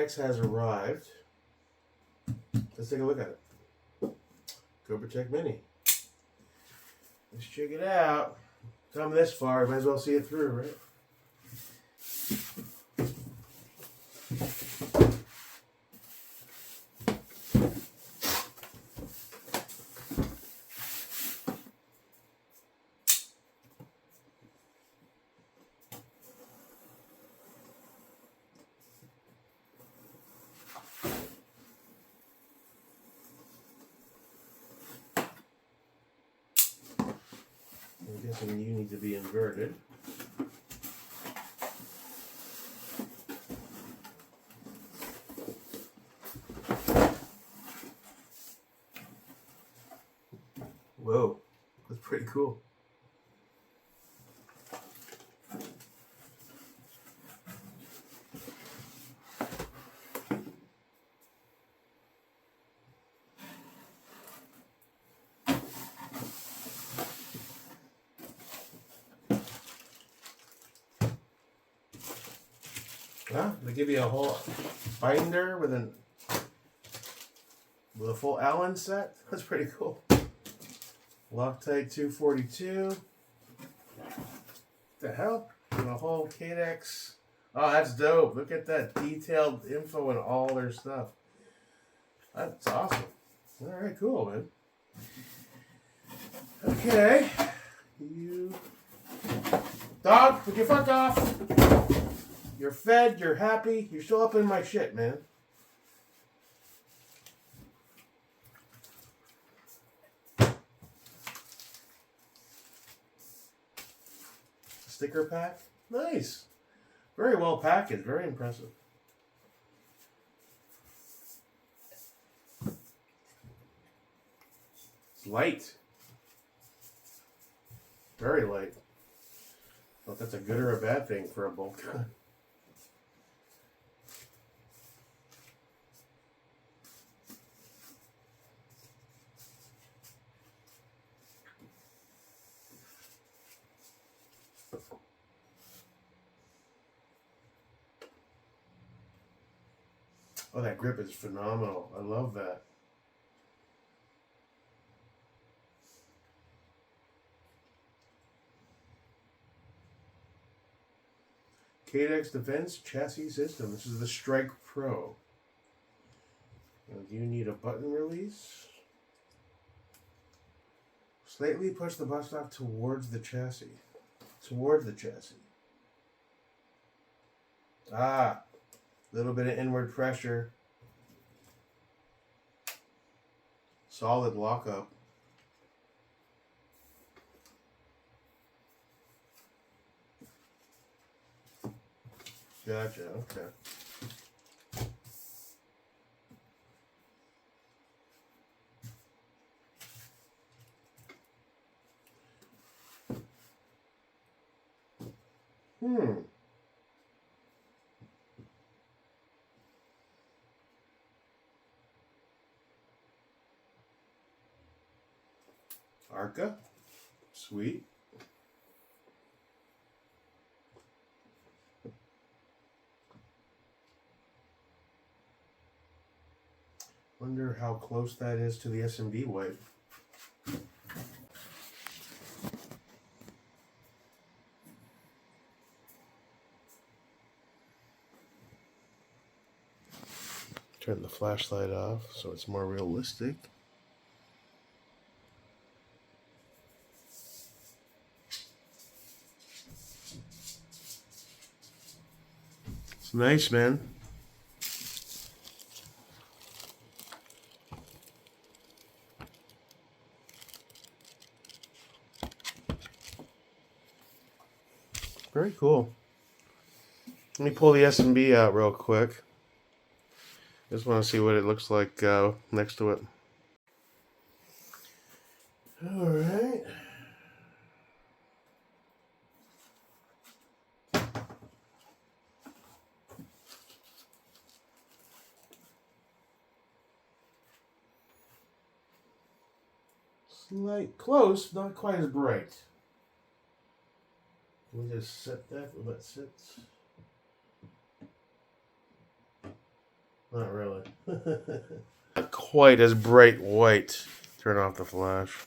Cadex has arrived. Let's take a look at it. Cobra Tech Mini. Let's check it out. Come this far, might as well see it through, right? I'm guessing you need to be inverted. Whoa, that's pretty cool. Yeah, they give you a whole binder with a full Allen set. That's pretty cool. Loctite 242. What the hell? And a whole Cadex. Oh, that's dope. Look at that detailed info and all their stuff. That's awesome. All right, cool, man. Okay. You. Dog, would you fuck off? You're fed, you're happy, you're still up in my shit, man. Sticker pack? Nice. Very well packaged, very impressive. It's light. Very light. I don't know if that's a good or a bad thing for a bolt gun. Oh, that grip is phenomenal. I love that. Cadex Defense Chassis System. This is the Strike Pro. And you need a button release. Slightly push the buttstock towards the chassis. Towards the chassis. Ah. Little bit of inward pressure. Solid lockup. Gotcha, okay. Arca. Sweet. Wonder how close that is to the SMD wipe. Turn the flashlight off so it's more realistic. It's nice, man. Very cool. Let me pull the SMB out real quick. Just want to see what it looks like next to it. All right. Slight, close, not quite as bright. Let me just set that, let it sit. Not really. Not quite as bright white. Turn off the flash.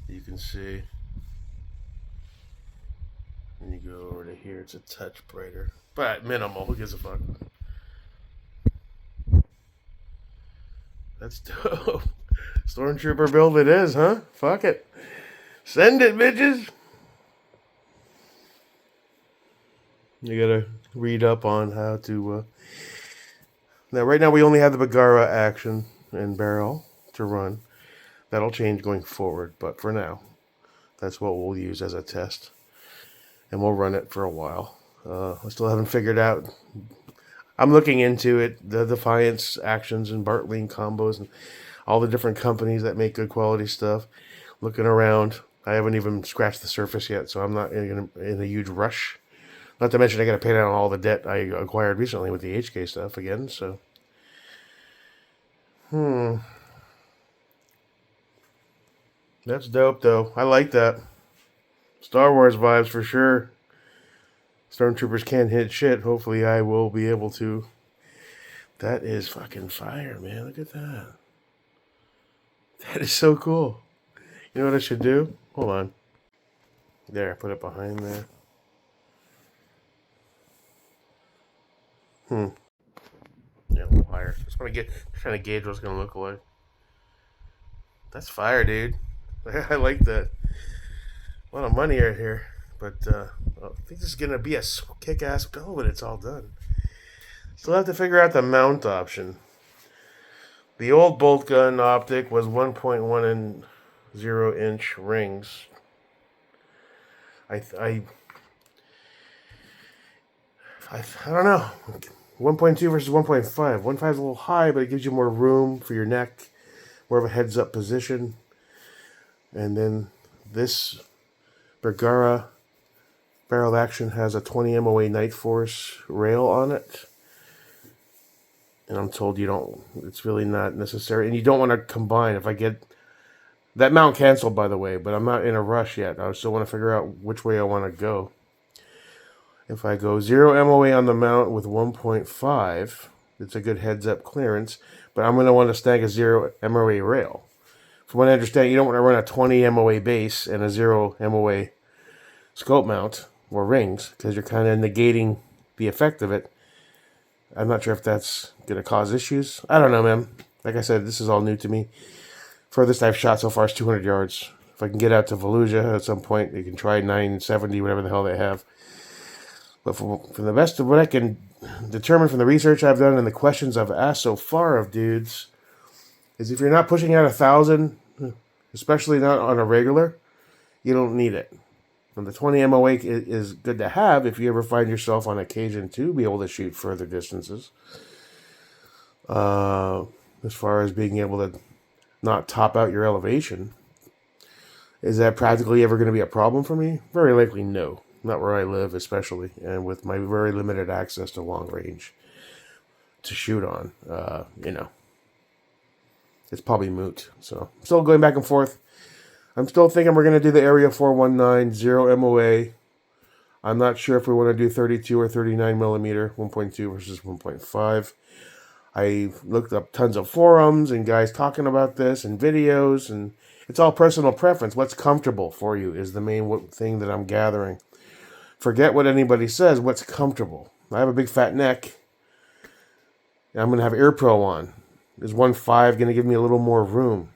You can see. And you go over to here, it's a touch brighter. But minimal, who gives a fuck? That's dope. Stormtrooper build it is, huh? Fuck it. Send it, bitches. You gotta read up on how to... Now, right now we only have the Bagara action and barrel to run. That'll change going forward, but for now, that's what we'll use as a test. And we'll run it for a while. I still haven't figured out... I'm looking into it, the Defiance actions and Bartling combos and all the different companies that make good quality stuff. Looking around. I haven't even scratched the surface yet, so I'm not in a huge rush. Not to mention I got to pay down all the debt I acquired recently with the HK stuff again, so... That's dope, though. I like that. Star Wars vibes for sure. Stormtroopers can't hit shit. Hopefully I will be able to. That is fucking fire, man. Look at that. That is so cool. You know what I should do? Hold on. There, put it behind there. Yeah, a little higher. Just want to trying to gauge what it's gonna look like. That's fire, dude. I like that. A lot of money right here. But I think this is going to be a kick-ass build when it's all done. Still have to figure out the mount option. The old bolt gun optic was 1.1 and 0-inch rings. I don't know. 1.2 versus 1.5. 1.5 is a little high, but it gives you more room for your neck, more of a heads-up position. And then this Bergara barrel action has a 20 MOA Night Force rail on it. And I'm told it's really not necessary. And you don't want to combine. If I get that mount canceled, by the way, but I'm not in a rush yet. I still want to figure out which way I want to go. If I go 0 MOA on the mount with 1.5, it's a good heads-up clearance. But I'm going to want to snag a 0 MOA rail. From what I understand, you don't want to run a 20 MOA base and a 0 MOA scope mount or rings because you're kind of negating the effect of it. I'm not sure if that's going to cause issues. I don't know, man. Like I said, this is all new to me. Furthest I've shot so far is 200 yards. If I can get out to Volusia at some point, you can try 970, whatever the hell they have. But from the best of what I can determine from the research I've done and the questions I've asked so far of dudes, is if you're not pushing out 1,000, especially not on a regular, you don't need it. And the 20 MOA is good to have if you ever find yourself on occasion to be able to shoot further distances. As far as being able to not top out your elevation. Is that practically ever going to be a problem for me? Very likely no. Not where I live, especially. And with my very limited access to long range to shoot on, it's probably moot. So, I'm still going back and forth. I'm still thinking we're going to do the Area 419, 0 MOA. I'm not sure if we want to do 32 or 39 millimeter, 1.2 versus 1.5. I looked up tons of forums and guys talking about this and videos, and it's all personal preference. What's comfortable for you is the main thing that I'm gathering. Forget what anybody says. What's comfortable? I have a big fat neck. And I'm going to have Air Pro on. Is 1.5 going to give me a little more room?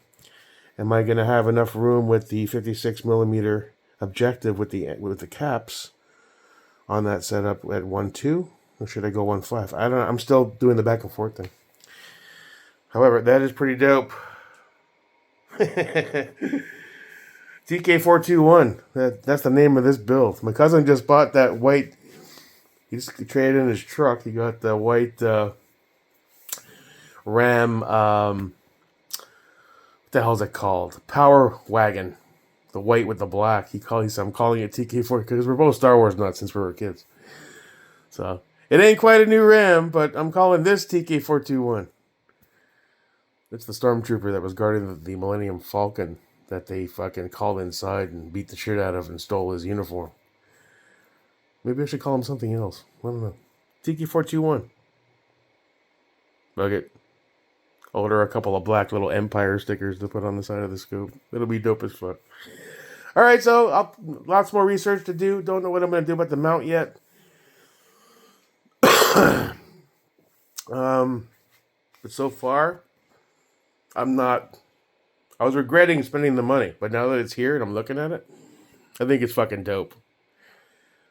Am I going to have enough room with the 56 millimeter objective with the caps on that setup at 1.2? Or should I go 1.5? I don't know. I'm still doing the back and forth thing. However, that is pretty dope. TK421. That's the name of this build. My cousin just bought that white. He just traded in his truck. He got the white Ram. What the hell is it called? Power Wagon. The white with the black. I'm calling it TK4 because we're both Star Wars nuts since we were kids. So it ain't quite a new Ram, but I'm calling this TK421. It's the Stormtrooper that was guarding the Millennium Falcon that they fucking called inside and beat the shit out of and stole his uniform. Maybe I should call him something else. I don't know. TK421. Bug it. Order a couple of black little Empire stickers to put on the side of the scope. It'll be dope as fuck. All right, so lots more research to do. Don't know what I'm going to do about the mount yet. But so far, I was regretting spending the money. But now that it's here and I'm looking at it, I think it's fucking dope.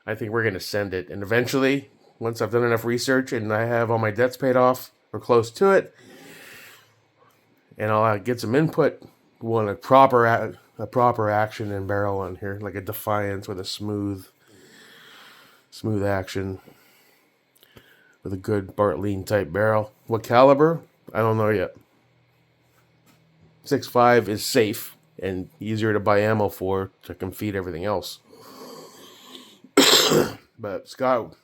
I think we're going to send it. And eventually, once I've done enough research and I have all my debts paid off or close to it, and I'll get some input, we want a proper action and barrel on here, like a Defiance with a smooth action with a good Bartlein type barrel. What caliber? I don't know yet. 6.5 is safe and easier to buy ammo for to compete everything else. But Scott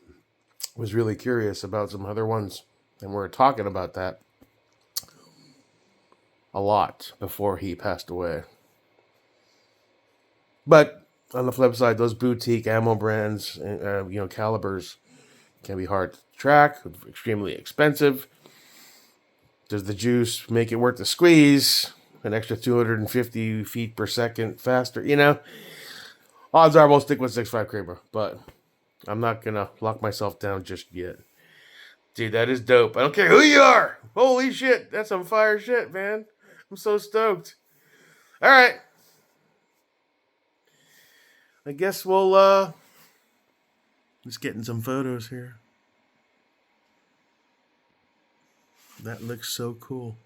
was really curious about some other ones, and we were talking about that a lot before he passed away. But on the flip side, those boutique ammo brands, calibers can be hard to track, extremely expensive. Does the juice make it worth the squeeze? An extra 250 feet per second faster, Odds are we'll stick with 6.5 Kramer, but I'm not going to lock myself down just yet. Dude, that is dope. I don't care who you are. Holy shit. That's some fire shit, man. I'm so stoked. All right. I guess we'll, just getting some photos here. That looks so cool.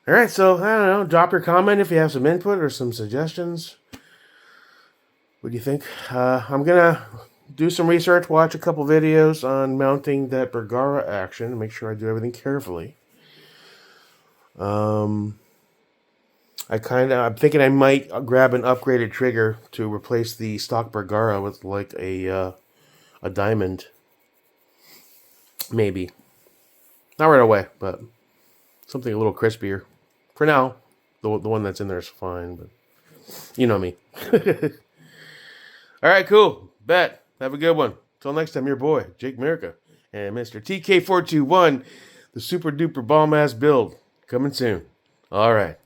All right, so, I don't know, drop your comment if you have some input or some suggestions. What do you think? I'm going to do some research, watch a couple videos on mounting that Bergara action, and make sure I do everything carefully. I'm thinking I might grab an upgraded trigger to replace the stock Bergara with like a diamond. Maybe. Not right away, but something a little crispier. For now, the one that's in there is fine, but you know me. All right, cool. Bet. Have a good one. Till next time, your boy, Jake Merica, and Mr. TK421, the super duper bomb ass build, coming soon. All right.